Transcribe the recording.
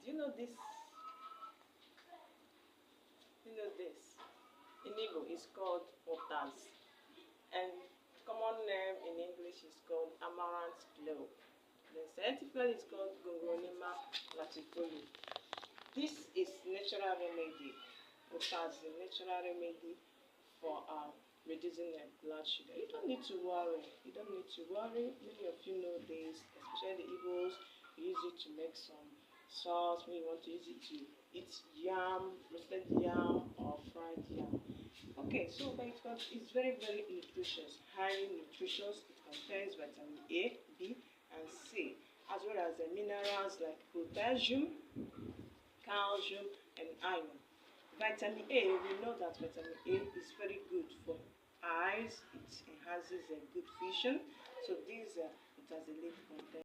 Do you know this? You know this? In Igbo, it's called potas, and common name in English is called amaranth globe. Then scientifically, it's called Gongolima latifolium. This is natural remedy. Potas is a natural remedy for reducing blood sugar. You don't need to worry. You don't need to worry. Many of you know this, especially the Igbos. You use it to make some sauce when you want to use it to eat yam, roasted yam, or fried yam. Okay, so it's very, very nutritious, highly nutritious. It contains vitamin A, B, and C, as well as the minerals like potassium, calcium, and iron. Vitamin A, we know that vitamin A is very good for eyes. It enhances good vision. So it has a lead content.